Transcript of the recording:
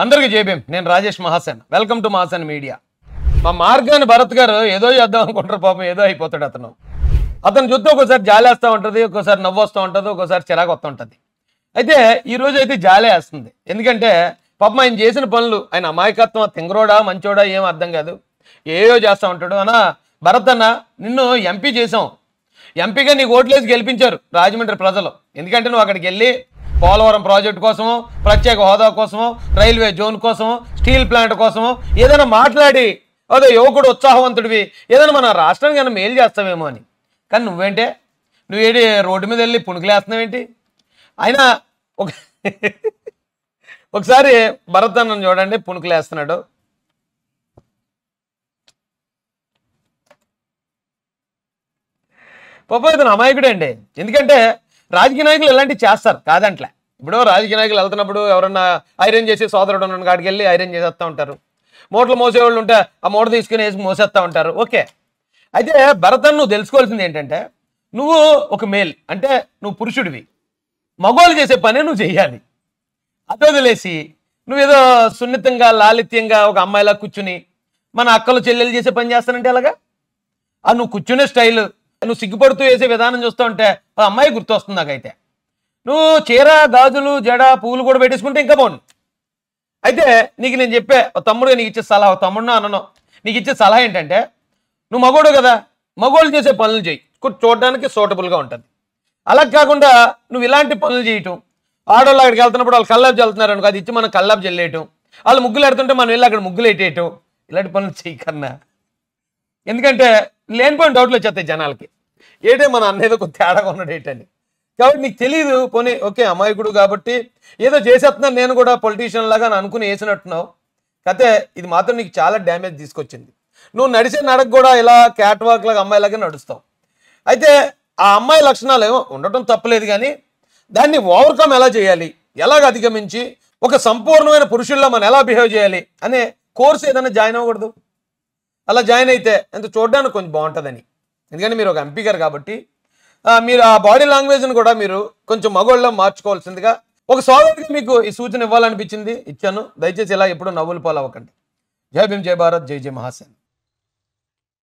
అందరికీ జైభీం. నేను Rajesh Mahasen. Welcome to Mahasen media. మా మార్గాన్ని భరత్ గారు ఏదో చేద్దాం అనుకుంటారు, పాపం ఏదో అయిపోతాడు అతను చూస్తే ఒకసారి జాలేస్తూ ఉంటుంది, ఒక్కోసారి నవ్వు వస్తూ ఉంటుంది, ఒక్కోసారి చిరాకు వస్తూ ఉంటుంది. అయితే ఈరోజు అయితే జాలే వేస్తుంది. ఎందుకంటే పాపం ఆయన చేసిన పనులు, ఆయన అమాయకత్వం, తింగరోడా మంచోడా ఏం అర్థం కాదు, ఏయో చేస్తూ ఉంటాడు. అన్న భరత్ అన్న, నిన్ను ఎంపీ చేసాం, ఎంపీగా నీకు ఓట్లేసి గెలిపించారు రాజమండ్రి ప్రజలు. ఎందుకంటే నువ్వు అక్కడికి వెళ్ళి పోలవరం ప్రాజెక్టు కోసమో, ప్రత్యేక హోదా కోసమో, రైల్వే జోన్ కోసమో, స్టీల్ ప్లాంట్ కోసమో ఏదైనా మాట్లాడి అదే యువకుడు ఉత్సాహవంతుడివి, ఏదైనా మన రాష్ట్రానికి ఏమైనా మేలు చేస్తావేమో అని. కానీ నువ్వేంటే, నువ్వేంటి రోడ్డు మీద వెళ్ళి పుణుకులేస్తున్నావేంటి? అయినా ఒకసారి భరత్ అన్నను చూడండి, పుణుకులేస్తున్నాడు. పాపం ఇతను అమాయకుడే అండి. ఎందుకంటే రాజకీయ నాయకులు ఇలాంటివి చేస్తారు కాదంట్లే. ఇప్పుడు రాజకీయ నాయకులు వెళ్తున్నప్పుడు ఎవరన్నా ఐరన్ చేసి సోదరుడు ఉన్న కాడికి వెళ్ళి ఐరన్ చేసేస్తూ ఉంటారు. మూటలు మోసేవాళ్ళు ఉంటే ఆ మూట తీసుకుని వేసి మోసేస్తూ ఉంటారు. ఓకే, అయితే భరతన్ నువ్వు తెలుసుకోవాల్సింది ఏంటంటే, నువ్వు ఒక మేల్ అంటే నువ్వు పురుషుడివి, మగవాళ్ళు చేసే పనే నువ్వు చెయ్యాలి. అది వదిలేసి నువ్వేదో సున్నితంగా లాలిత్యంగా ఒక అమ్మాయిలా కూర్చుని మన అక్కలు చెల్లెలు చేసే పని చేస్తానంటే అలాగా నువ్వు కూర్చునే స్టైల్, నువ్వు సిగ్గుపడుతూ వేసే విధానం చూస్తూ ఉంటే ఆ అమ్మాయి గుర్తొస్తుంది నాకైతే. నువ్వు చీర గాజులు జడ పువ్వులు కూడా పెట్టేసుకుంటే ఇంకా బాగుంది. అయితే నీకు నేను చెప్పే తమ్ముడు, నీకు ఇచ్చే సలహా, తమ్ముడు అనను, నీకు ఇచ్చే సలహా ఏంటంటే, నువ్వు మగోడు కదా, మగోళ్ళు చేసే పనులు చేయి, చూడడానికి సూటబుల్గా ఉంటుంది. అలా కాకుండా నువ్వు ఇలాంటి పనులు చేయటం, ఆడవాళ్ళు అక్కడికి వెళ్తున్నప్పుడు వాళ్ళు కల్లాపు చల్లుతున్నారు అనుకో, అది ఇచ్చి మనం కల్లాపు చల్లేయటం, వాళ్ళు ముగ్గులు ఎడుతుంటే మనం వెళ్ళి అక్కడ ముగ్గులు పెట్టేయటం, ఇలాంటి పనులు చేయకన్నా. ఎందుకంటే లేనిపోయిన డౌట్లు వచ్చేస్తాయి జనాలకి, ఏటే మన అన్నేదో కొంత తేడాగా ఉన్నాడు ఏంటని. కాబట్టి నీకు తెలియదు, పోనీ ఓకే అమాయకుడు కాబట్టి ఏదో చేసేస్తున్నాను నేను కూడా పొలిటీషియన్ లాగా అనుకుని వేసినట్టున్నావు. అయితే ఇది మాత్రం నీకు చాలా డ్యామేజ్ తీసుకొచ్చింది. నువ్వు నడిచే నడక కూడా ఇలా క్యాట్ వాక్ లాగా అమ్మాయిలాగా నడుస్తావు. అయితే ఆ అమ్మాయి లక్షణాలు ఏమో ఉండటం తప్పలేదు, కానీ దాన్ని ఓవర్కమ్ ఎలా చేయాలి, ఎలాగ అధిగమించి ఒక సంపూర్ణమైన పురుషుల్లో మనం ఎలా బిహేవ్ చేయాలి అనే కోర్స్ ఏదైనా జాయిన్ అవ్వకూడదు? అలా జాయిన్ అయితే ఎంత చూడడానికి కొంచెం బాగుంటుందని. ఎందుకంటే మీరు ఒక ఎంపీ గారు కాబట్టి మీరు ఆ బాడీ లాంగ్వేజ్ని కూడా మీరు కొంచెం మగోళ్ళలో మార్చుకోవాల్సిందిగా ఒక సోదరుడికి మీకు ఈ సూచన ఇవ్వాలనిపించింది, ఇచ్చాను. దయచేసి ఇలా ఎప్పుడూ నవ్వులు పాలవ్వకండి. జై భీమ్, జై భారత్, జై జై మహాసేన్.